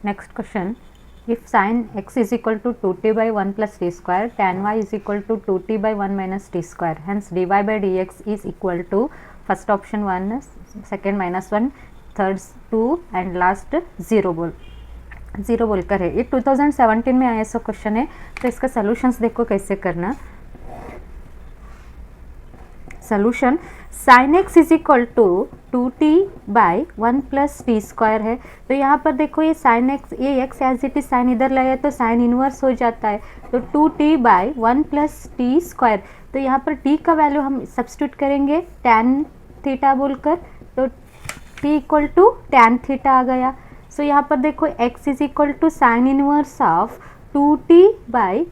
Next question, if sine x is equal to 2t by 1 plus t square, tan y is equal to 2t by 1 minus t square, hence dy by dx is equal to first option 1, second -1, third 2 and last 0 बोलकर है। ये 2017 में आया ऐसा question है। तो इसका solutions देखो कैसे करना। Solution, sine x is equal to 2t by 1 plus t square है। तो यहाँ पर देखो ये साइन एक्स, ये x as it is sine इधर लाया तो साइन इनवर्स हो जाता है, तो 2t by 1 plus t square. तो यहाँ पर t का वैल्यू हम सब्स्टिट्यूट करेंगे tan थीटा बोलकर, तो t equal to tan theta आ गया। सो यहाँ पर देखो x is equal to sine inverse of 2t by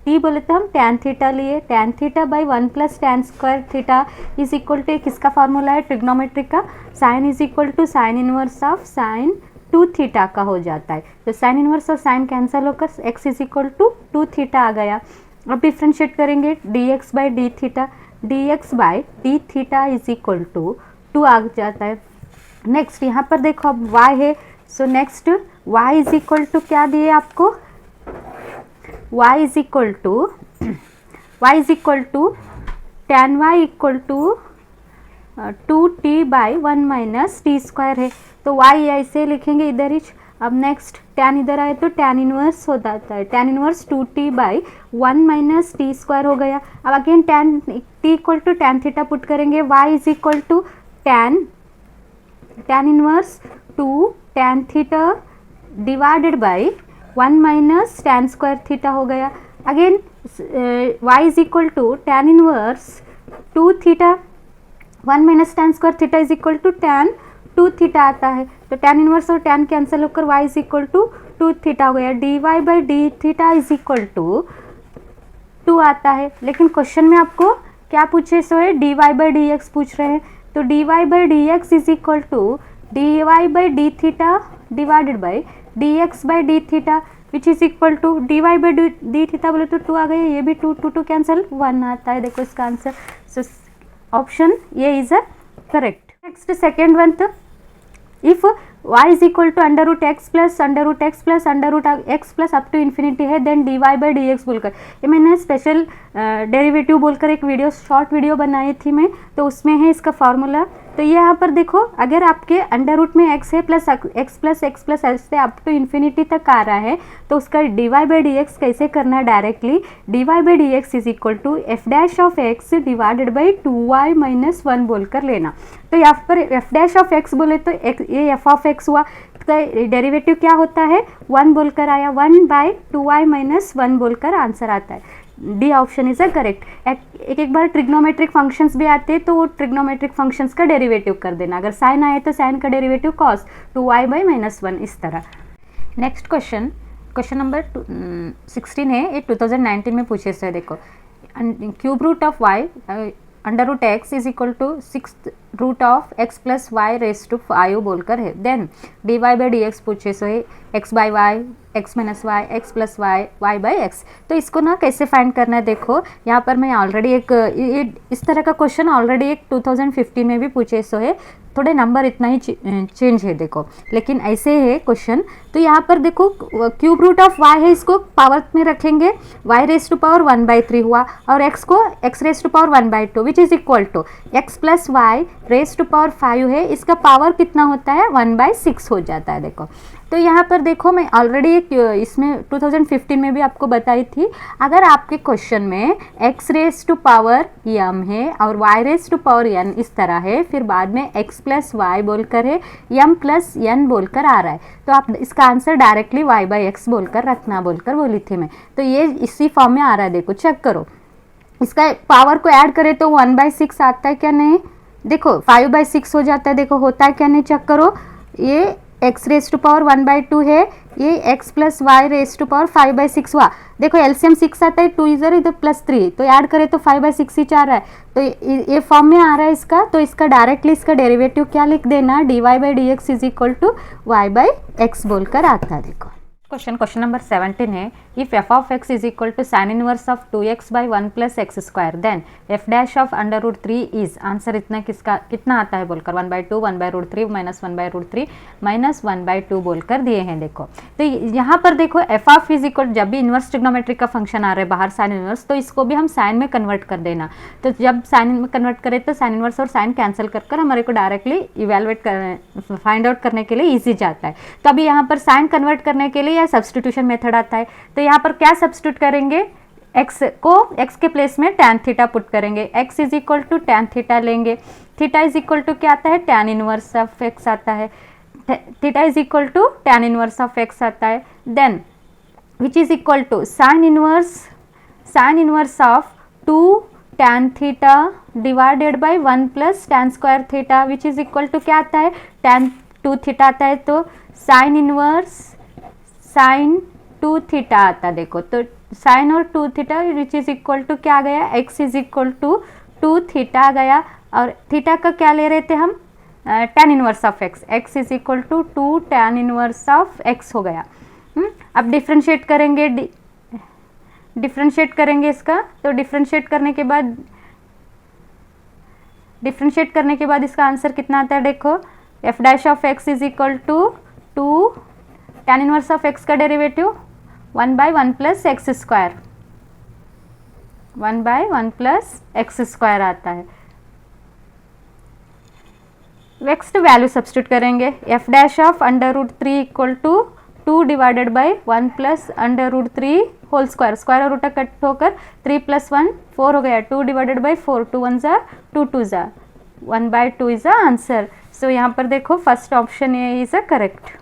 t बोले तो हम tan थीटा लिए, tan theta by 1 plus tan square theta is equal to, किसका फॉर्मूला है ट्रिग्नोमेट्री का, sine is equal to sine inverse of sine 2 theta का हो जाता है। तो साइन इनवर्स और साइन कैंसिल होकर x is equal to 2 theta आ गया। अब डिफ्रेंशिएट करेंगे dx by d theta, dx by d theta is equal to 2 आ जाता है। नेक्स्ट यहाँ पर देखो अब y है, so next y is equal to क्या दिए आपको, y is equal to tan y equal to 2t by 1 minus t square है। तो y ऐसे लिखेंगे इधर ही। अब नेक्स्ट tan इधर आए तो tan इनवर्स हो जाता है, tan inverse 2t by 1 minus t square हो गया। अब again tan t equal to tan theta put करेंगे, y is equal to tan inverse 2 tan theta divided by 1 minus tan square theta हो गया। Again y is equal to tan inverse 2 theta 1 minus tan square theta is equal to tan 2 theta आता है। तो tan inverse और tan cancel होकर y is equal to 2 theta हो गया। dy by d theta is equal to 2 आता है। लेकिन क्वेश्चन में आपको क्या पूछे, सो है dy बाई डी एक्स पूछ रहे हैं। तो dy by d x is equal to dy by d theta divided by dx by d theta which is equal to dy by d theta बोले तो 2 आ गया, ये भी 2 कैंसिल 1 आता है। देखो इसका आंसर, सो ऑप्शन ये is a correct. Next second one, तो if y is equal to under root x plus x plus up to infinity है, then dy by d x बोलकर, ये मैंने स्पेशल डेरिवेटिव बोलकर एक वीडियो, शॉर्ट वीडियो बनाई थी मैं, तो उसमें है इसका फार्मूला। तो ये यहाँ पर देखो, अगर आपके अंडर रूट में x है प्लस x प्लस ऐसे अप टू इन्फिनिटी तक आ रहा है, तो उसका dy बाई डी एक्स कैसे करना है directly, dy by d x is equal to f dash of x divided by 2y minus 1 बोलकर लेना। तो यहाँ पर एफ डैश ऑफ एक्स बोले तो ये एफ ऑफ एक्स हुआ, तो डेरिवेटिव क्या होता है 1 बोलकर आया, 1 बाई 2y माइनस 1 बोलकर आंसर आता है। D option is a correct. एक बार ट्रिग्नोमेट्रिक फंक्शंस भी आते हैं तो वो ट्रिग्नोमेट्रिक फंक्शंस का डेरिवेटिव कर देना, अगर साइन आए तो साइन का derivative cos 2y by minus 1 इस तरह। नेक्स्ट क्वेश्चन नंबर 16 है, ये 2019 में पूछे से। देखो cube root of y under root x is equal to 6 root of x plus y raise to 5 बोलकर है। Then d y by d x पूछे सो है x by y, x minus y, x plus y, y by x. तो इसको ना कैसे find करना है, देखो यहाँ पर मैं ऑलरेडी एक इस तरह का क्वेश्चन ऑलरेडी एक 2015 में भी पूछे सो है, थोड़े नंबर इतना ही चेंज है देखो, लेकिन ऐसे है क्वेश्चन। तो यहाँ पर देखो क्यूब रूट ऑफ y है, इसको पावर में रखेंगे, y रेस टू पावर 1/3 हुआ, और x को x raise to power 1/2 which is equal to x plus y raise to power 5 है, इसका पावर कितना होता है 1/6 हो जाता है। देखो तो यहाँ पर देखो मैं ऑलरेडी एक इसमें 2015 में भी आपको बताई थी, अगर आपके क्वेश्चन में x raise to power m है और y raise to power n इस तरह है, फिर बाद में x प्लस वाई बोलकर है, m प्लस n बोलकर आ रहा है, तो आप इसका answer directly y by x बोलकर रखना बोलकर बोली थी मैं। तो ये इसी फॉर्म में आ रहा है, देखो चेक करो, इसका पावर को ऐड करें तो 1/6 आता है क्या, नहीं, देखो 5/6 हो जाता है, देखो होता है क्या नहीं, चेक करो, ये x रेस टू पावर 1/2 है, ये x plus y raise to power 5/6 हुआ, देखो एलसीएम 6 आता है, 2 इधर प्लस 3, तो ऐड करें तो 5/6 ही चाह रहा है, तो ये फॉर्म में आ रहा है इसका। तो इसका डायरेक्टली इसका डेरिवेटिव क्या लिख देना, dy by d x is equal to y by x बोलकर आता है। देखो क्वेश्चन नंबर 17 है, if f of x is equal to sine inverse of 2x by 1 plus x square then f dash of under root 3 is, answer इतना कितना आता है बोलकर 1/2 1/√3 माइनस 1/√3 माइनस 1/2 बोलकर दिए हैं। देखो तो यहाँ पर देखो एफ ऑफ इज इक्वल, जब भी इनवर्स ट्रिग्नोमेट्रिक का फंक्शन आ रहा है बाहर साइन इनवर्स, तो इसको भी हम साइन में कन्वर्ट कर देना। तो जब साइन में कन्वर्ट करें तो साइन इनवर्स और साइन कैंसिल कर हमारे को डायरेक्टली इवेलुएट कर फाइंड आउट करने के लिए ईजी जाता है। तो अभी यहाँ पर साइन कन्वर्ट करने के लिए या सब्स्टिट्यूशन मेथड आता है, तो यहाँ पर क्या सब्स्टिट्यूट करेंगे, x को x के प्लेस में tan थीटा पुट करेंगे, x is equal to tan theta लेंगे, थीटा इज इक्वल टू क्या आता है tan इनवर्स ऑफ x आता है, theta is equal to tan inverse of x आता है, then which is equal to sine inverse of 2 tan theta divided by 1 plus tan square theta which is equal to क्या आता है tan 2 theta आता है, तो साइन इनवर्स साइन 2 थीटा आता। देखो तो साइन और 2 theta which is equal to क्या आ गया, x is equal to 2 theta आ गया, और थीटा का क्या ले रहे थे हम tan inverse of x, x is equal to 2 tan inverse of x हो गया। अब डिफ्रेंशिएट करेंगे इसका, तो डिफ्रेंशिएट करने के बाद इसका आंसर कितना आता है, देखो f dash of x is equal to 2 tan inverse of x का derivative 1/1 plus x square, 1/1 plus x square आता है। नेक्स्ट वैल्यू सब्स्टिट्यूट करेंगे, f dash of √3 equal to 2 divided by 1 plus √3 whole square, square root cut होकर 3 + 1 4 हो गया, 2 divided by 4, 2 1 ज़ा 2 2 ज़ा 1/2 is the answer. सो यहाँ पर देखो फर्स्ट ऑप्शन ये is a correct.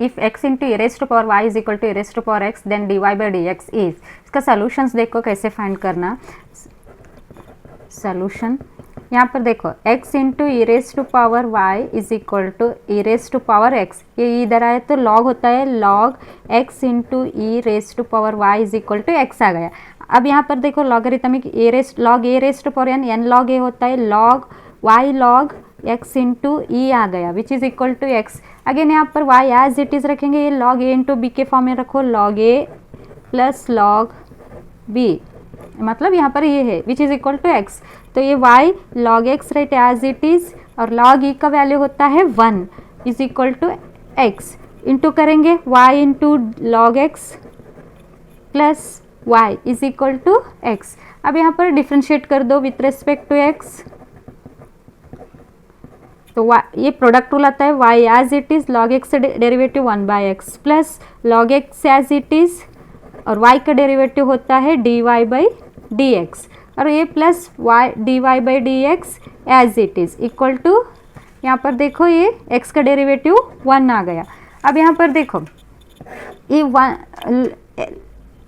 If x into e raised to power y is equal to e raised to power x, then dy by dx is, इसका solutions देखो कैसे find करना। Solution यहाँ पर देखो x into e raised to power y is equal to e raised to power x, ये इधर आए तो log होता है, log x into e raised to power y is equal to x आ गया। अब यहाँ पर देखो logarithmic log a raised to power n log a होता है, log y log x into e आ गया which is equal to x। Again यहाँ पर y एज इट इज़ रखेंगे, ये log a इंटू बी के फॉर्म में रखो, log a plus log b, मतलब यहाँ पर ये है which is equal to x, तो ये y log x right as it is, और log e का वैल्यू होता है 1 is equal to x, into करेंगे y into log x plus y is equal to x। अब यहाँ पर डिफ्रेंशिएट कर दो विथ रिस्पेक्ट टू x, तो ये प्रोडक्ट रूल आता है, y as it is log x से derivative 1/x plus log x as it is, और y का डेरिवेटिव होता है dy बाई dx, और ये plus y dy by dx as it is equal to, यहाँ पर देखो ये x का डेरिवेटिव 1 आ गया। अब यहाँ पर देखो ये 1,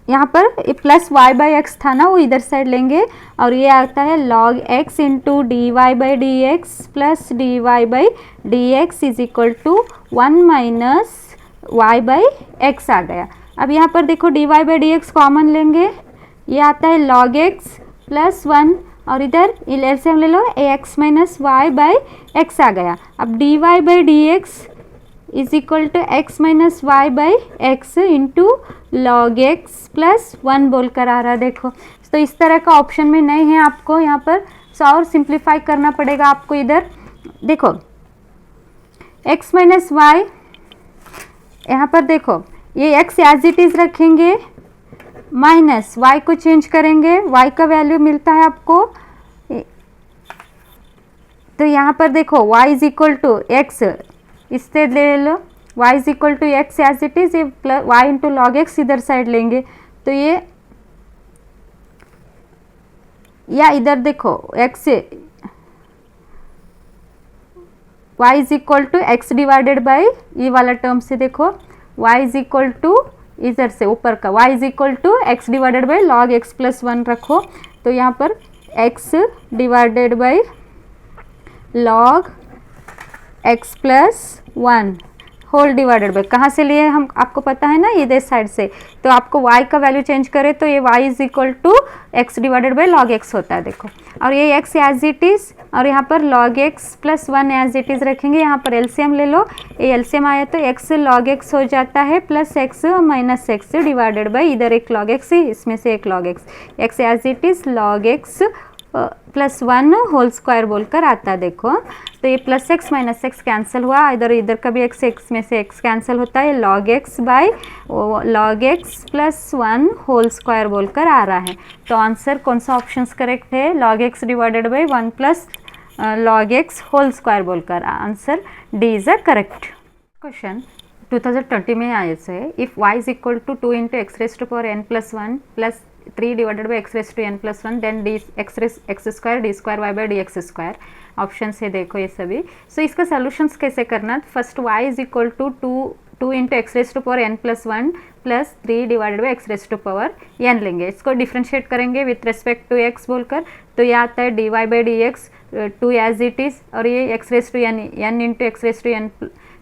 यहाँ पर ये प्लस y बाई एक्स था ना, वो इधर साइड लेंगे, और ये आता है log x into d y by d x plus d y by d x is equal to 1 minus y by x आ गया। अब यहाँ पर देखो d y by d x common लेंगे, ये आता है log x प्लस 1, और इधर एलसीएम ले लो, a x minus y by x आ गया। अब d y by d x is equal to x minus y by x into log x plus 1 बोल कर आ रहा है। देखो तो इस तरह का ऑप्शन में नहीं है, आपको यहाँ पर और सिंप्लीफाई करना पड़ेगा आपको। इधर देखो एक्स माइनस वाई, यहाँ पर देखो ये एक्स एज इट इज़ रखेंगे, माइनस वाई को चेंज करेंगे, वाई का वैल्यू मिलता है आपको, तो यहाँ पर देखो y is equal to x, इससे ले लो y is equal to x as it is, plus y into log x इधर साइड लेंगे, तो ये या इधर देखो x y is equal to x divided by ये वाला टर्म से देखो y इज इक्वल टू इधर से ऊपर का y is equal to x divided by log x plus 1 रखो, तो यहाँ पर x divided by log x plus 1 whole divided by, कहाँ से लिए हम आपको पता है ना, इधर साइड से, तो आपको y का वैल्यू चेंज करें तो ये y is equal to x divided by log x होता है देखो, और ये x एज इट इज़, और यहाँ पर log x plus 1 as it is रखेंगे, यहाँ पर एलसीएम ले लो, ये एलसीएम आया तो x log x हो जाता है plus x minus x divided bye, इधर एक log x है इसमें से एक log x as it is log x plus 1 whole square बोलकर आता है देखो, तो ये plus x minus x cancel हुआ, इधर इधर का भी एक्स में से एक्स कैंसिल होता है, log x by log x plus 1 whole square बोलकर आ रहा है। तो आंसर कौन सा ऑप्शन करेक्ट है, log x divided by 1 plus log x whole square बोलकर, answer d is a correct. Question 2020 में आया है, if y is equal to 2 into x raise to power n plus 1 plus 3 divided by x raise to n plus 1 then d x square d square y by d x square, option है देखो ये सभी। So इसका solutions कैसे करना, first y is equal to 2 into x raise to power n plus 1 plus 3 divided by x raise to power n लेंगे, इसको differentiate करेंगे विथ रेस्पेक्ट टू x बोलकर, तो ये आता है d y by d x 2 as it is, और ये x raise to n into x raise to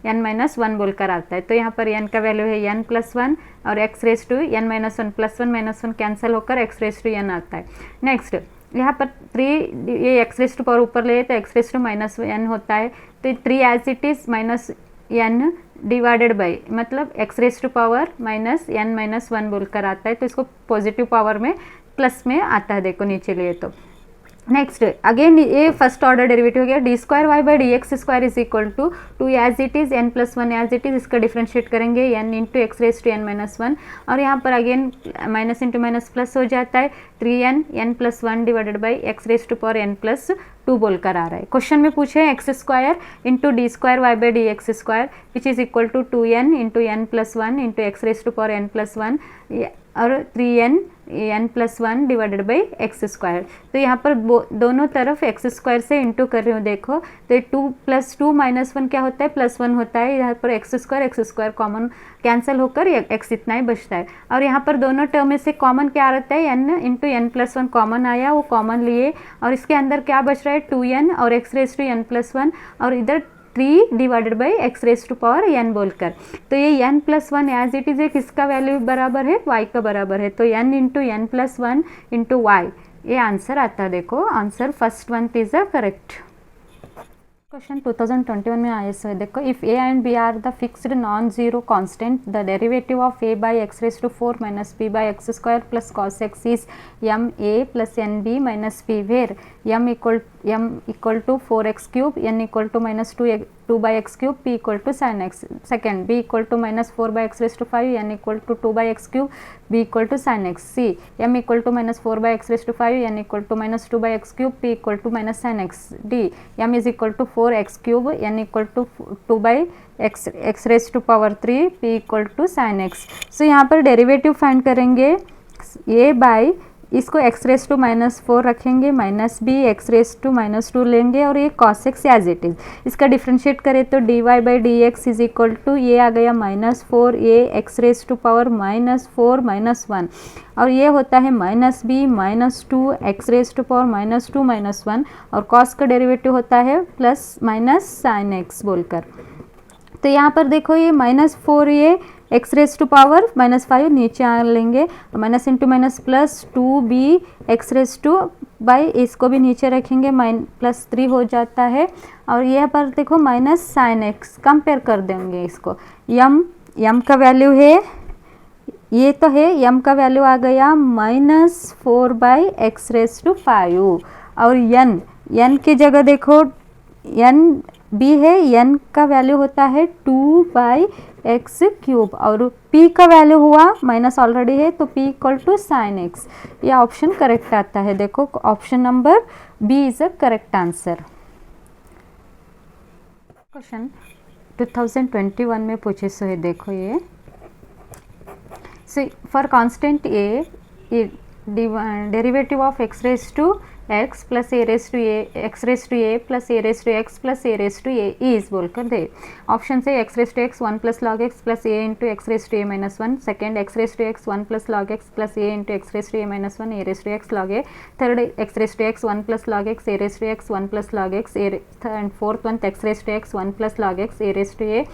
n minus 1 बोलकर आता है, तो यहाँ पर n का वैल्यू है n प्लस 1 और x raise to n minus 1 plus 1 minus 1 cancel होकर x रेस टू n आता है। नेक्स्ट यहाँ पर 3, ये x रेस टू पावर ऊपर ले तो x raise to minus n होता है, तो 3 as it is minus n divided by, मतलब x raise to power minus n minus 1 बोलकर आता है, तो इसको पॉजिटिव पावर में प्लस में आता है देखो नीचे लिए तो। नेक्स्ट अगेन ये फर्स्ट ऑर्डर डेरिवेटिव हो गया, d square y by d x square is equal to 2 as it is n plus 1 as it is, इसका डिफ्रेंशिएट करेंगे n into x raise to n minus 1, और यहाँ पर again minus into minus plus हो जाता है, 3n n plus 1 divided by x raise to power n plus 2 बोलकर आ रहा है। क्वेश्चन में पूछे x square into d square y by d x square which is equal to 2n into n plus 1 into x raise to power n plus 1 और 3n n plus 1 divided by x square, तो यहाँ पर दोनों तरफ x square से into कर रही हूँ देखो, तो 2 प्लस 2 माइनस 1 क्या होता है, प्लस 1 होता है, यहाँ पर एक्स स्क्वायर कॉमन कैंसिल होकर एक्स इतना ही बचता है, और यहाँ पर दोनों टर्म में से कॉमन क्या रहता है, n into n plus 1 common आया, वो कॉमन लिए, और इसके अंदर क्या बच रहा है 2n और x raise to n plus 1 और इधर 3 divided by x raise to power n बोलकर, तो ये n plus 1 as it is किसका वैल्यू बराबर है, y का बराबर है, तो n into n plus 1 into y, ये आंसर आता है देखो, answer first one is a correct. Question 2021 में आया है देखो, if a and b are the fixed non zero constant the derivative of a by x raise to 4 minus b by x square plus cos x is m a plus n b minus p, where m equal to 4x cube, n equal to minus 2 by x cube, p equal to sine x, second b equal to minus 4 by x raise to 5, n equal to 2 by x cube, b equal to sine x, C m equal to minus 4 by x raise to 5, n equal to minus 2 by x cube, p equal to minus sine x, d m is equal to 4x cube, n equal to 2 by x raise to power 3, p equal to sine x. So यहाँ पर derivative find करेंगे, a by इसको x raise to minus 4 रखेंगे, minus b x raise to minus 2 लेंगे, और ये cos x as it is, इसका differentiate करें तो d y by d x is equal to ये आ गया minus 4 a x raise to power minus 4 minus 1, और ये होता है minus b minus 2 x raise to power minus 2 minus 1, और कॉस का डेरिवेटिव होता है प्लस माइनस साइन एक्स बोलकर। तो यहाँ पर देखो ये माइनस 4 ये x raise to power minus 5 नीचे आ लेंगे, minus into minus plus 2b x raise to by, इसको भी नीचे रखेंगे, प्लस 3 हो जाता है, और यहाँ पर देखो माइनस साइन एक्स, कंपेयर कर देंगे इसको, m का वैल्यू है, ये तो है m का वैल्यू आ गया minus 4 by x raise to 5, और n की जगह देखो n b है, n का वैल्यू होता है 2 बाई एक्स क्यूब, और p का वैल्यू हुआ माइनस ऑलरेडी है, तो p equal to sine x, यह ऑप्शन करेक्ट आता है देखो, option number b is a correct answer. Question 2021 में पूछे सो है देखो ये, for constant a derivative of x raise to x plus a raise to a x raise to a plus a raise to x plus a raise to a is बोलकर दे। Option से x raise to x 1 plus log x plus a into x raise to a minus 1, second x raise to x 1 plus log x plus a into x raise to a minus 1 a raise to x log a, third x raise to x 1 plus log x a raise to x 1 plus log x and fourth one x raise to x 1 plus log x a raise to a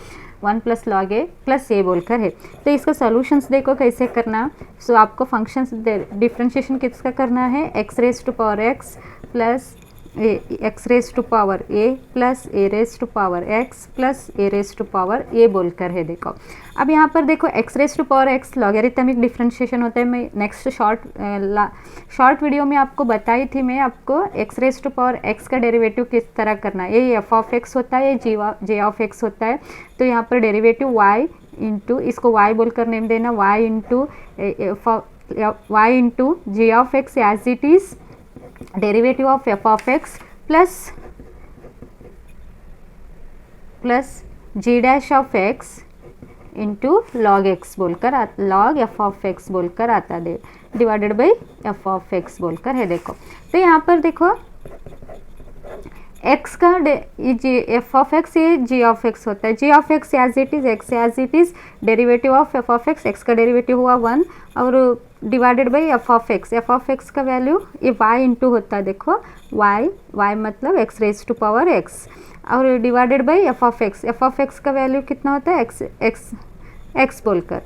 1 plus log a plus a बोलकर है। तो इसका solutions देखो कैसे करना। सो आपको functions differentiation किसका करना है, x raise to power x plus x raise to power a plus a raise to power x plus a raise to power a बोलकर है। देखो अब यहाँ पर देखो x raise to power x logarithmic differentiation होता है। मैं नेक्स्ट शॉर्ट वीडियो में आपको बताई थी मैं आपको x raise to power x का डेरिवेटिव किस तरह करना है। ये एफ ऑफ एक्स होता है, ये जे ऑफ एक्स होता है। तो यहाँ पर डेरिवेटिव वाई इंटू, इसको वाई बोलकर नेम देना, y into j of x as it is derivative of f of x plus g dash of x into log x बोलकर लॉग एफ ऑफ एक्स बोलकर आता है, divided by f of x बोलकर है। देखो तो यहाँ पर देखो एक्स का एफ ऑफ एक्स ये जी ऑफ एक्स होता है, g of x as it is x as it is derivative of f of x का डेरिवेटिव हुआ 1 और divided by f of x का वैल्यू ये वाई इंटू होता है। देखो वाई मतलब x raise to power x और divided by f of x का वैल्यू कितना होता है, एक्स बोलकर।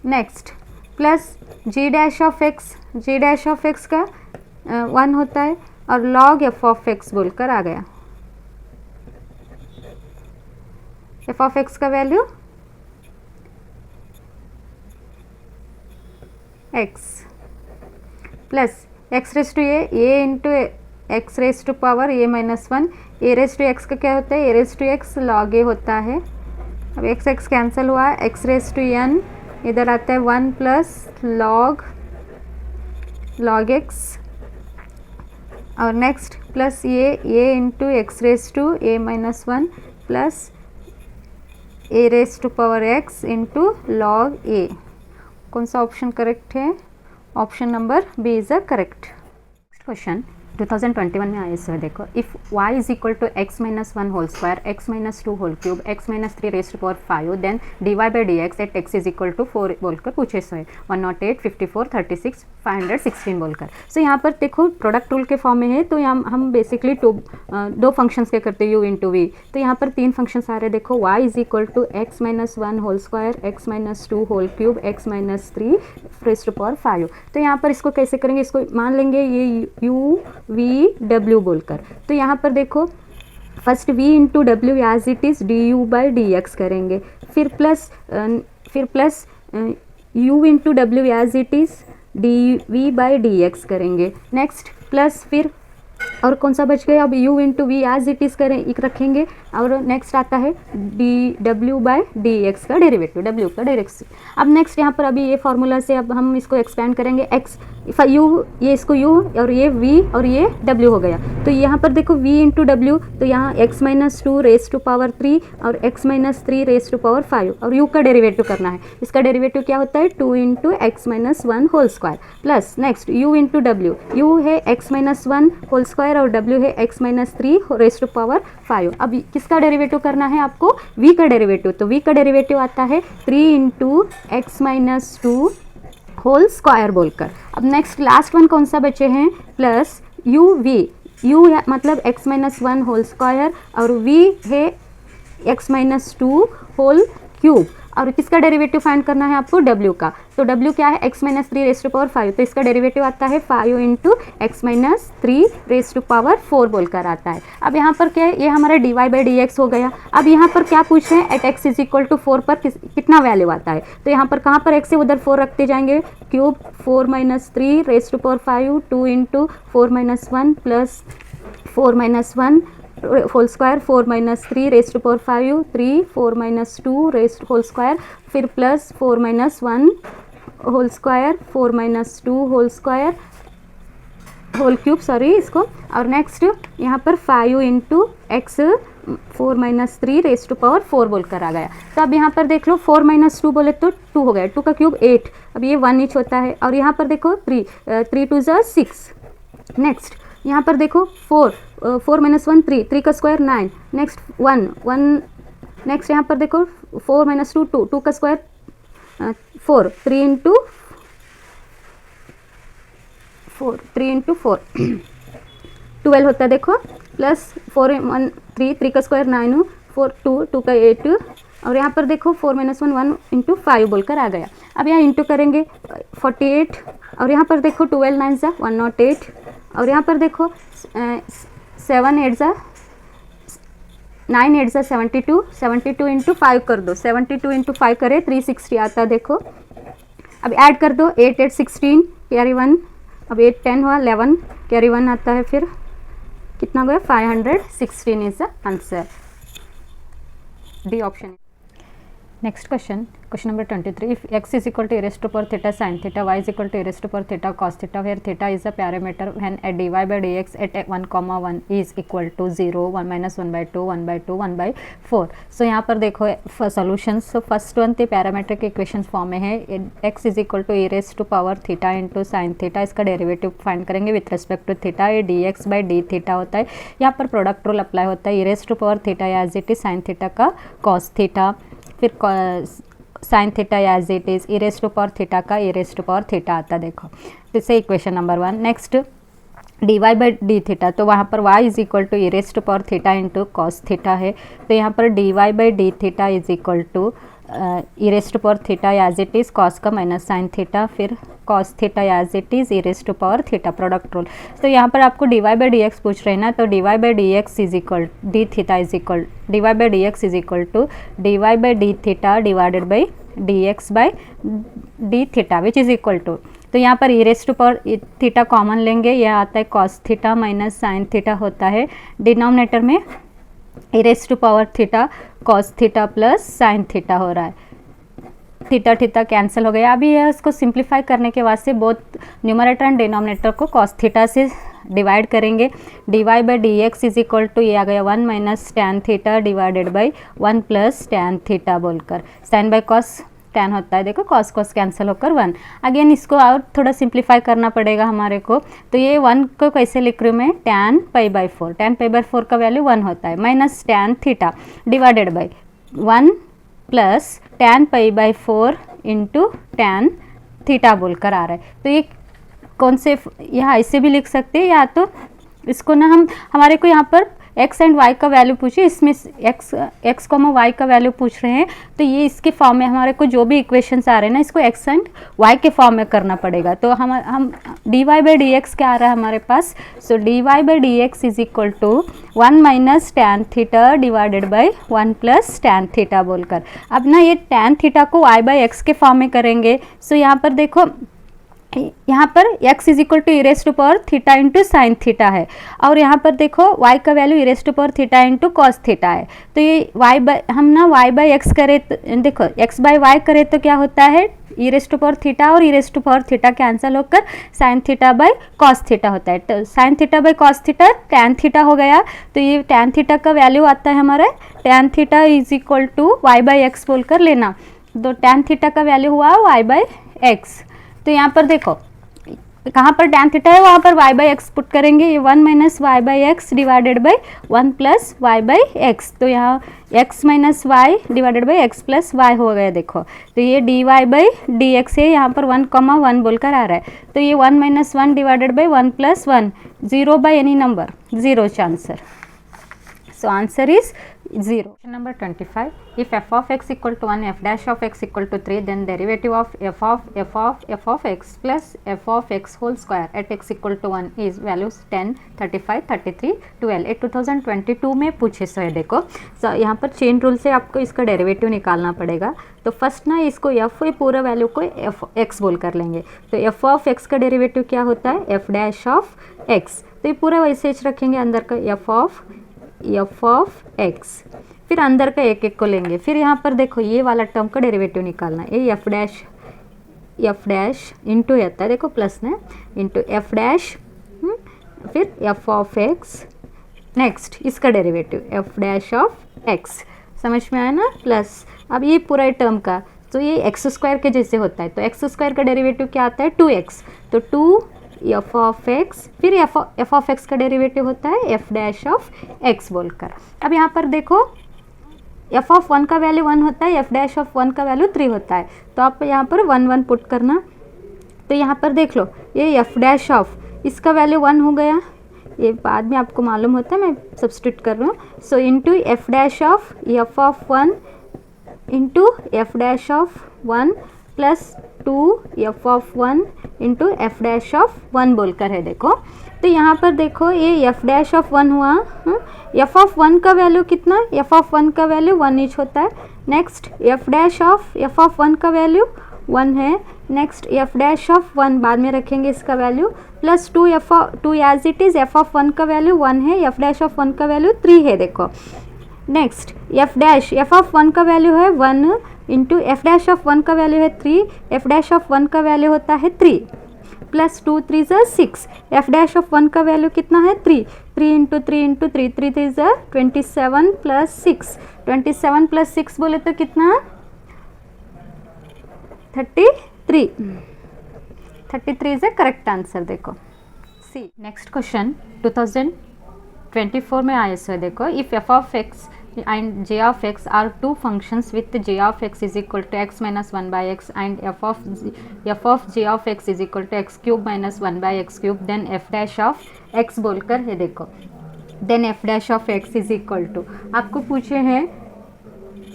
Next plus g dash of x का 1 होता है और लॉग एफ ऑफ एक्स बोलकर आ गया। एफ ऑफ एक्स का value x plus x raise to a into x raise to power a minus 1, a raise to x का क्या होता है, a raise to x log a होता है। अब एक्स कैंसिल हुआ, एक्स रेस टू एन इधर आता है 1 प्लस लॉग एक्स और next plus a into x raise to a minus 1 plus a raise to power x into log a. कौन सा ऑप्शन करेक्ट है, option number b is a correct. Question 2021 में आया sir, देखो if y is equal to x minus 1 whole square x minus 2 whole cube x minus 3 raise to power 5 then dy by d x at x is equal to 4 बोलकर पूछे सो है 108 54 36 516 बोलकर। सो यहाँ पर देखो प्रोडक्ट रूल के फॉर्म में है तो यहाँ हम बेसिकली दो फंक्शंस के करते हैं u इंटू वी। तो यहाँ पर 3 फंक्शंस आ रहे हैं। देखो y is equal to x minus 1 whole square x minus 2 whole cube x minus 3 raise to power 5। तो यहाँ पर इसको कैसे करेंगे, इसको मान लेंगे ये u v w बोलकर। तो यहाँ पर देखो फर्स्ट v इंटू डब्ल्यू as it is d u by d x करेंगे, फिर प्लस u इंटू डब्ल्यू as it is d v by d x करेंगे। नेक्स्ट प्लस फिर और कौन सा बच गया, अब u into v as it is रखेंगे और नेक्स्ट आता है डी डब्ल्यू बाई डी एक्स का डेरिवेटिव, डब्ल्यू का डेरिवेटिव। अब नेक्स्ट यहाँ पर अभी ये फार्मूला से अब हम इसको एक्सपेंड करेंगे, एक्स यू ये इसको u और ये v और ये w हो गया। तो यहाँ पर देखो v इंटू डब्ल्यू, तो यहाँ x minus 2 raise to power 3 और x minus 3 raise to power 5 और u का डेरिवेटिव करना है। इसका डेरिवेटिव क्या होता है 2 into x minus 1 whole square plus next u into डब्ल्यू, u है x माइनस 1 होल स्क्वायर और w है x minus 3 raise to power 5। अब किसका डेरिवेटिव करना है आपको, v का डेरिवेटिव। तो v का डेरिवेटिव आता है 3 into x minus 2 whole square बोलकर। अब नेक्स्ट लास्ट वन कौन सा बचे हैं, प्लस u v, u मतलब x माइनस 1 होल स्क्वायर और v है x माइनस 2 होल क्यूब और किसका डेरिवेटिव फाइंड करना है आपको, w का। तो w क्या है x minus 3 raise to power 5, तो इसका डेरिवेटिव आता है 5 into x minus 3 raise to power 4 बोलकर आता है। अब यहाँ पर क्या है, ये हमारा dy बाई डी एक्स हो गया। अब यहाँ पर क्या पूछ रहे हैं, at x is equal to 4 पर कितना वैल्यू आता है। तो यहाँ पर कहाँ पर x है उधर 4 रखते जाएंगे, cube 4 minus 3 raise to power 5 2 into 4 minus 1 plus 4 minus 1 whole square 4 minus 3 raise to power 5 3 4 minus 2 raise whole square फिर plus 4 minus 1 whole square 4 minus 2 whole square whole cube sorry इसको। और नेक्स्ट यहाँ पर 5 into x 4 minus 3 raise to power 4 बोलकर आ गया। तो अब यहाँ पर देख लो 4 माइनस 2 बोले तो 2 हो गया, 2 का क्यूब 8, अब ये 1 ईच होता है। और यहाँ पर देखो 3 2 ज़ा 6। नेक्स्ट यहाँ पर देखो 4 4 माइनस 1 3, 3 का स्क्वायर 9, नेक्स्ट 1 1, नेक्स्ट यहाँ पर देखो 4 माइनस 2 2, 2 का स्क्वायर 4, 3 इंटू 4, 3 इंटू 4 12 होता है देखो, प्लस 4 1 3, 3 का स्क्वायर 9, 4 2, 2 का 8, और यहाँ पर देखो 4 माइनस 1 1 इंटू 5 बोलकर आ गया। अब यहाँ इंटू करेंगे 48, और यहाँ पर देखो 12 9 सा 108, और यहाँ पर देखो 7 8 सा 9 8 सा 72, 72 इंटू 5 कर दो, 72 इंटू 5 करे 360 आता है देखो। अब ऐड कर दो 8 8 16 कैरी 1, अब 8 10 हुआ 11 कैरी 1 आता है, फिर कितना गया 516 is the answer, D option. Next question, question number 23, if x is equal to e raised to power theta sin theta, y is equal to e raised to power theta cos theta, where theta is a parameter when a dy by dx at 1, 1 is equal to 0, 1 minus 1 by 2, 1 by 2, 1 by 4। सो यहाँ पर देखो solutions, so first one तो parametric equation form में है, x is equal to e raised to power theta into sin theta, इसका derivative find करेंगे with respect to theta, ये dx by d theta होता है, यहाँ पर प्रोडक्ट रूल अप्लाई होता है, e raised to power theta as it is sin theta का cos थीटा, फिर sine theta as it is e raise to power theta का e raise to power theta आता देखो। तो से equation number 1। Next d y by d theta, तो वहाँ पर y is equal to e raise to power theta into cos theta है, तो यहाँ पर d y by d theta is equal to e raise to power theta as it is cos का minus sine theta, फिर cos theta as it is e raise to power theta, product rule. तो यहाँ पर आपको d y by d x पूछ रहे हैं ना, तो d y by d x is equal d theta is equal d y by d x is equal to d y by d theta divided by d x by d theta which is equal to, तो यहाँ पर e raise to power theta common लेंगे, यह आता है cos theta minus sine theta होता है, denominator में e raise to power theta cos theta plus sine theta हो रहा है, थीटा थीटा कैंसिल हो गया। अभी यह इसको सिंप्लीफाई करने के वास्ते बोथ न्यूमरेटर एंड डिनोमिनेटर को कॉस थीटा से डिवाइड करेंगे, d y by d x is equal to ये आ गया 1 minus tan theta divided by 1 plus tan theta बोलकर, साइन बाई कॉस टैन होता है देखो, कॉस कॉस कैंसिल होकर 1। अगेन इसको और थोड़ा सिंप्लीफाई करना पड़ेगा हमारे को, तो ये 1 को कैसे लिख रही हूँ मैं, tan pi by 4, tan pi by 4 का वैल्यू 1 होता है, minus tan theta divided by 1 plus tan pi by 4 into tan theta बोलकर आ रहा है। तो ये कौन से, यहाँ ऐसे भी लिख सकते हैं, या तो इसको ना हम हमारे को यहाँ पर x एंड y का वैल्यू पूछे, इसमें x कॉमा y का वैल्यू पूछ रहे हैं, तो ये इसके फॉर्म में हमारे को जो भी इक्वेशंस आ रहे हैं ना, इसको x एंड y के फॉर्म में करना पड़ेगा। तो हम d y by d x क्या आ रहा है हमारे पास, so d y by d x is equal to 1 minus tan theta divided by 1 plus tan theta बोलकर। अब ना ये टैन थीटा को y बाई एक्स के फॉर्म में करेंगे, सो यहाँ पर देखो यहाँ पर x is equal to e raise to power theta into sine theta है, और यहाँ पर देखो y का value e raise to power theta into cos theta है, तो ये y बाई हम ना y बाई एक्स करें तो देखो x बाई वाई करें तो क्या होता है, e raise to power theta और e raise to power theta cancel होकर sine theta by cos theta होता है, तो sine theta by cos theta tan theta हो गया, तो ये टैन थीटा का वैल्यू आता है हमारा tan theta is equal to y by x बोलकर लेना, तो टैन थीटा का वैल्यू हुआ वाई बाई एक्स। तो यहाँ पर देखो कहाँ पर टैन थीटा है वहाँ पर y बाई एक्स पुट करेंगे, ये 1 minus y by x divided by 1 plus y by x, तो यहाँ x minus y divided by x plus y हो गया देखो, तो ये d y by d x है, यहाँ पर 1, 1 बोलकर आ रहा है, तो ये 1 minus 1 divided by 1 plus 1, 0 by any number, 0 answer, so answer is 0. Question number 25, if f of x equal to 1, f dash of x equal to 3, then derivative of f of x plus f of x whole square at x equal to 1 is values 10, 35, 33, 12। एक 2022 में पूछे सो है देखो, so यहाँ पर chain rule से आपको इसका डेरिवेटिव निकालना पड़ेगा। तो फर्स्ट ना इसको f ये पूरा वैल्यू को f x बोल कर लेंगे, तो f ऑफ x का डेरिवेटिव क्या होता है, f डैश ऑफ x, तो ये पूरा वैसे ही रखेंगे, अंदर का f ऑफ x, फिर अंदर का एक एक को लेंगे, फिर यहाँ पर देखो ये वाला टर्म का डेरिवेटिव निकालना है, ये f डैश इंटू आता है देखो प्लस में इंटू f डैश, फिर f ऑफ x, नेक्स्ट इसका derivative f dash of x, समझ में आया ना, प्लस अब ये पूरा टर्म का, तो ये एक्स स्क्वायर के जैसे होता है, तो एक्स स्क्वायर का डेरिवेटिव क्या आता है 2x, तो 2 एफ ऑफ एक्स, फिर एफ ऑफ एक्स का डेरिवेटिव होता है एफ डैश ऑफ एक्स बोलकर। अब यहाँ पर देखो एफ ऑफ 1 का वैल्यू 1 होता है, एफ डैश ऑफ 1 का वैल्यू 3 होता है, तो आप यहाँ पर 1 1 पुट करना। तो यहाँ पर देख लो ये एफ डैश ऑफ इसका वैल्यू 1 हो गया, ये बाद में आपको मालूम होता है, मैं सब्स्टिट्यूट कर रहा हूँ। So into f dash of f of 1 into f dash of 1 plus 2 f of 1 into f dash of 1 बोलकर है देखो। तो यहाँ पर देखो ये एफ डैश ऑफ 1 हुआ, एफ ऑफ 1 का वैल्यू कितना, एफ ऑफ 1 का वैल्यू 1 ईच होता है। Next F dash of f of 1 का वैल्यू 1 है, नेक्स्ट एफ डैश ऑफ 1 बाद में रखेंगे इसका value, plus 2 2 as it is f of 1 का वैल्यू 1 है, एफ डैश ऑफ 1 का वैल्यू 3 है देखो। Next F dash F of 1 का वैल्यू है 1 इंटू एफ डैश ऑफ 1 का वैल्यू है 3, एफ डैश ऑफ 1 का वैल्यू होता है 3 प्लस 2 3 ज़ा 6, एफ डैश ऑफ 1 का वैल्यू कितना है 3, 3 इंटू 3 इंटू 3 3 3 ज़ा 27 प्लस 6, 27 प्लस 6 बोले तो कितना 33, 33 इज अ करेक्ट आंसर देखो सी। नेक्स्ट क्वेश्चन 2024 में आया सो देखो, if f of x and j of x are two functions with j of x is equal to x minus 1 by x and f of j of x is equal to x cube minus 1 by x cube, then f dash of x बोलकर है देखो, then f dash of x is equal to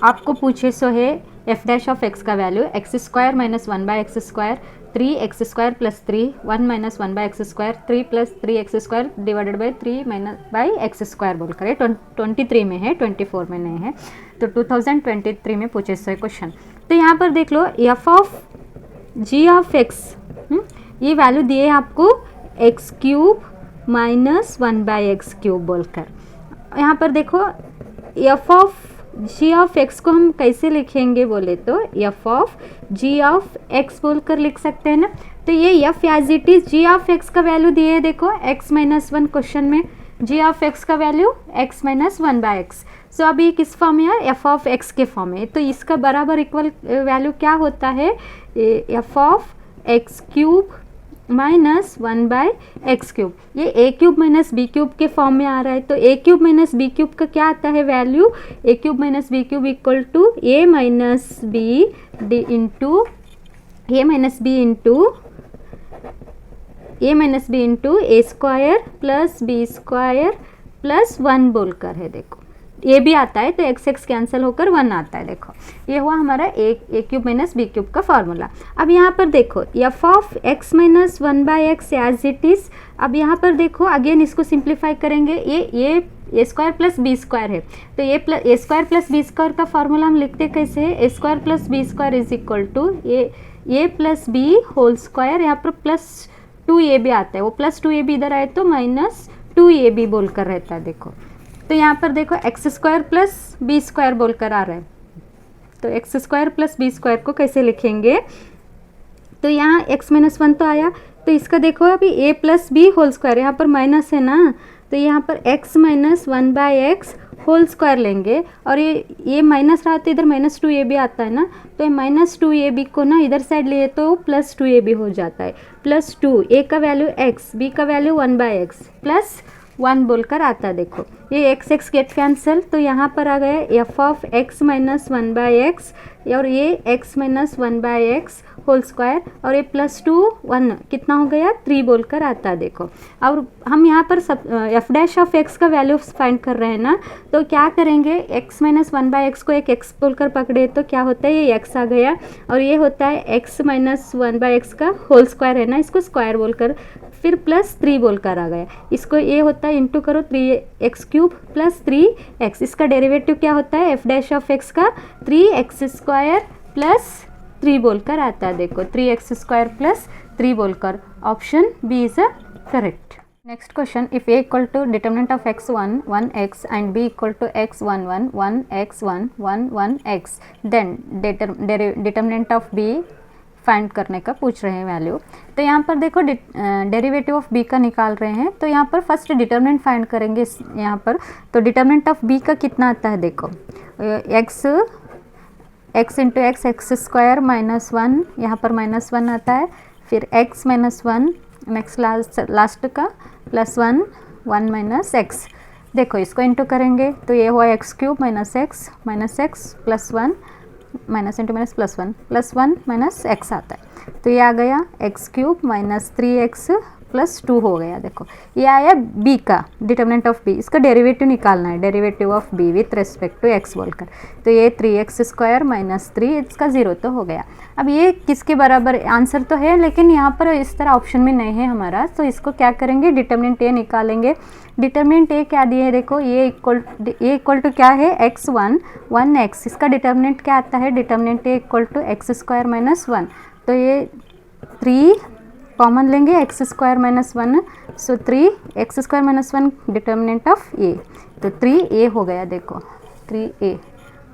आपको पूछे सो है f dash of x का value x square minus 1 by x square, 3x square plus 3, 1 minus 1 by x square, 3 plus 3x square divided by 3 minus by x square बोलकर है। 23 में है, 24 में नहीं है, तो 2023 में पूछे सो क्वेश्चन। तो यहाँ पर देख लो f of g of x, ये वैल्यू दिए आपको x cube minus 1 by x cube बोलकर। यहाँ पर देखो f of g of x को हम कैसे लिखेंगे बोले तो f of g of x बोलकर लिख सकते हैं ना। तो ये f as it is g of x का वैल्यू दिए है देखो x माइनस 1 क्वेश्चन में, g ऑफ x का value x minus 1 by x. So अब ये किस फॉर्म में है, f ऑफ x के फॉर्म में, तो इसका बराबर इक्वल वैल्यू क्या होता है f of x cube minus 1 by x cube. ये a cube minus b cube के फॉर्म में आ रहा है, तो a cube minus b cube का क्या आता है value, a cube minus b cube equal to a minus b d into a minus b into a square plus b square plus 1 बोलकर है देखो, ये भी आता है तो एक्स एक्स कैंसिल होकर 1 आता है देखो। ये हुआ हमारा a cube minus b cube का फार्मूला। अब यहाँ पर देखो f of x minus 1 by x as it is. अब यहाँ पर देखो अगेन इसको सिंप्लीफाई करेंगे, ये a square plus b square है, तो a square plus b square का फार्मूला हम लिखते कैसे है, a square plus b square is equal to a plus b whole square, यहाँ पर प्लस 2a भी आता है, वो प्लस 2a भी इधर आए तो माइनस 2a भी बोलकर रहता है देखो। तो यहाँ पर देखो x square plus b square बोलकर आ रहा है, तो x square plus b square को कैसे लिखेंगे, तो यहाँ एक्स माइनस 1 तो आया, तो इसका देखो अभी a plus b whole square, यहाँ पर माइनस है ना, तो यहाँ पर x minus 1 by x whole square लेंगे, और ये माइनस रहा तो इधर माइनस 2a भी आता है ना, तो ये माइनस 2ab को ना इधर साइड लिए तो प्लस 2ab हो जाता है, प्लस 2 ए का वैल्यू एक्स, बी का वैल्यू 1 बाई एक्स प्लस 1 बोलकर आता है देखो। ये एक्स एक्स गेट कैंसिल, तो यहाँ पर आ गया f of x minus 1 by x, और ये x minus 1 by x whole square, और ये प्लस 2 1 कितना हो गया 3 बोलकर आता है देखो। और हम यहाँ पर सब एफ डैश ऑफ एक्स का वैल्यू फाइंड कर रहे हैं ना, तो क्या करेंगे एक्स माइनस 1 बाई एक्स को एक एक्स बोलकर पकड़े तो क्या होता है, ये एक्स आ गया, और ये होता है एक्स माइनस 1 बाई एक्स का होल स्क्वायर है ना, इसको स्क्वायर बोलकर फिर प्लस 3 बोलकर आ गया, इसको ये होता है इंटू करो 3x क्यूब प्लस 3x, इसका डेरिवेटिव क्या होता है एफ डैश ऑफ एक्स का 3x स्क्वायर प्लस 3 बोलकर आता है देखो, 3x स्क्वायर प्लस 3 बोलकर, option b is a correct. Next question, if a equal to determinant of x 1 1x and b equal to x 1 1 1x 1 1 1x, then determinant of b find करने का पूछ रहे हैं वैल्यू। तो यहाँ पर देखो डेरिवेटिव ऑफ b का निकाल रहे हैं, तो यहाँ पर फर्स्ट डिटर्मिनेंट फाइंड करेंगे यहाँ पर, तो डिटर्मिनेंट ऑफ b का कितना आता है देखो, x into x x square minus 1, यहाँ पर माइनस 1 आता है, फिर x माइनस 1 नेक्स्ट लास्ट का +1 1 माइनस एक्स। देखो इसको इंटू करेंगे तो ये हुआ x cube minus x +1 minus into minus +1 minus x आता है, तो ये आ गया एक्स क्यूब माइनस 3x + 2 हो गया। देखो ये आया b का डिटर्मिनेंट ऑफ b, इसका डेरिवेटिव निकालना है, derivative of b with respect to x बोलकर, तो ये 3x² माइनस 3 इसका 0 तो हो गया। अब ये किसके बराबर आंसर तो है, लेकिन यहाँ पर इस तरह ऑप्शन में नहीं है हमारा, तो इसको क्या करेंगे, डिटर्मिनेंट a निकालेंगे। डिटर्मिनेंट a क्या दिए है, देखो ये इक्वल टू क्या है x1 1x, इसका डिटर्मिनेंट क्या आता है, determinant a equal to x² minus 1, तो ये 3 कॉमन लेंगे x² minus 1, so 3x² minus 1 determinant of a, तो 3a हो गया। देखो 3a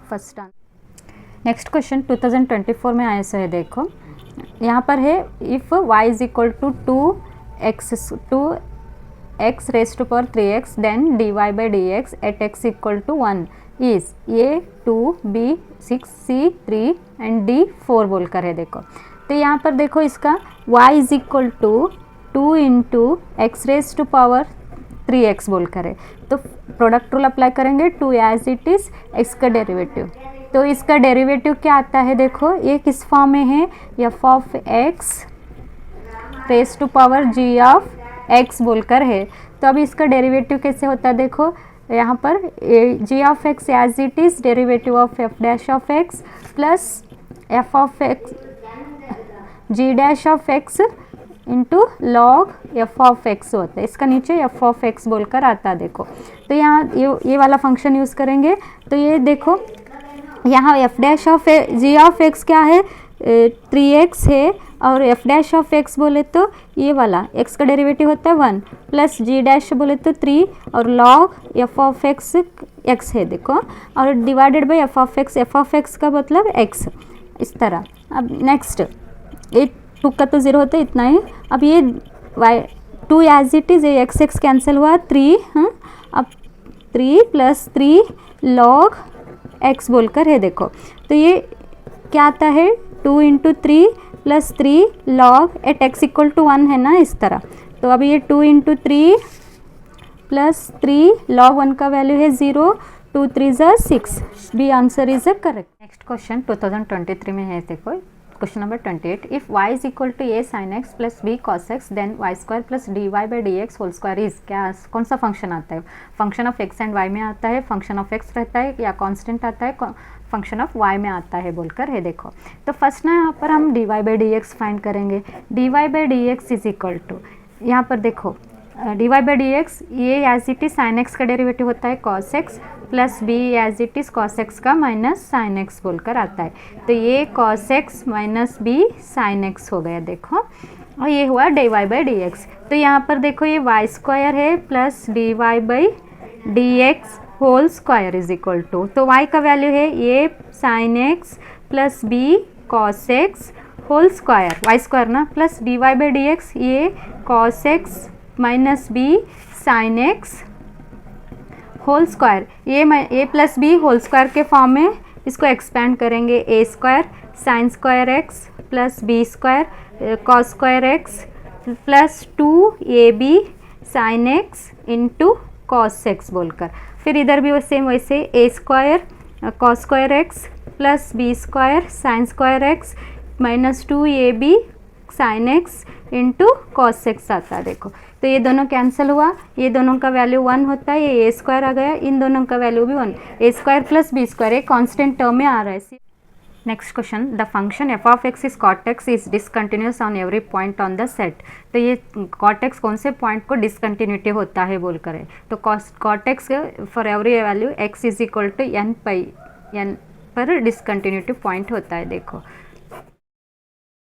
first answer. Next question 2024 में आया से है, देखो यहाँ पर है if y is equal to 2x raise to power 3x then dy by dx at x equal to 1 is a 2 b 6 c 3 and d 4 बोलकर है। देखो तो यहाँ पर देखो इसका y is equal to 2 into x raise to power 3x बोलकर है, तो प्रोडक्ट रूल अप्लाई करेंगे, 2 एज इट इज़ x का डेरिवेटिव, तो इसका डेरिवेटिव क्या आता है, देखो ये किस फॉर्म में है, f of x raise to power g of x बोलकर है। तो अब इसका डेरिवेटिव कैसे होता है, देखो यहाँ पर g of x as it is derivative of f dash of x plus f of x g dash of x into log f of x होता है, इसका नीचे f ऑफ x बोलकर आता है। देखो तो यहाँ ये वाला फंक्शन यूज़ करेंगे, तो ये देखो यहाँ f dash of g of x क्या है 3x है, और f डैश ऑफ x बोले तो ये वाला x का डेरिवेटिव होता है 1 प्लस g डैश बोले तो 3 और log f ऑफ x है, देखो और divided by f of x का मतलब x, इस तरह। अब नेक्स्ट ये 2 का तो 0 होता है, इतना ही। अब ये y 2 एज इट इज़, ये x कैंसिल हुआ 3, अब 3 + 3 log x बोलकर है। देखो तो ये क्या आता है 2 into 3 + 3 log at x equal to 1 है ना, इस तरह। तो अब ये 2 इंटू 3 + 3 log 1 का वैल्यू है 0, 2 3 ज़ा 6, b answer is a correct. Next question 2023 में है, देखो question number 28, if y is equal to a sin x plus b cos x then y² plus dy by dx whole square is, क्या कौन सा function आता है, function of x and y में आता है, फंक्शन ऑफ x रहता है या कांस्टेंट आता है, फंक्शन ऑफ y में आता है बोलकर है। देखो तो फर्स्ट ना यहाँ पर हम dy बाई dx फाइंड करेंगे, dy by dx is equal to, यहाँ पर देखो dy बाई dx ये as it is sine x का डेरिवेटिव होता है cos x plus b as it is cos x का माइनस साइन x बोलकर आता है, तो ये cos x minus b sine x हो गया। देखो और ये हुआ dy बाई dx, तो यहाँ पर देखो ये y² है plus dy by dx whole square is equal to, तो y का वैल्यू है ये sine x plus b cos x whole square y² ना, प्लस dy बाई dx ये cos x minus b sine x whole square, ये plus b whole square के form में इसको एक्सपेंड करेंगे, a² sine square x plus b² cos square x plus 2ab sine x into cos x बोलकर, फिर इधर भी सेम वैसे a² cos square x plus b² sine square x minus 2ab sine x into cos x आता है। देखो तो ये दोनों कैंसिल हुआ, ये दोनों का वैल्यू 1 होता है, ये a² आ गया, इन दोनों का वैल्यू भी 1, a² प्लस b² एक कांस्टेंट टर्म में आ रहा है। Next question, the function f of x is cot x is discontinuous on every point on the set, तो ये cot x कौन से पॉइंट को डिसकंटिन्यूटी होता है बोलकर है, तो cot x for every value x is equal to n पर डिसकंटिन्यूटी पॉइंट होता है। देखो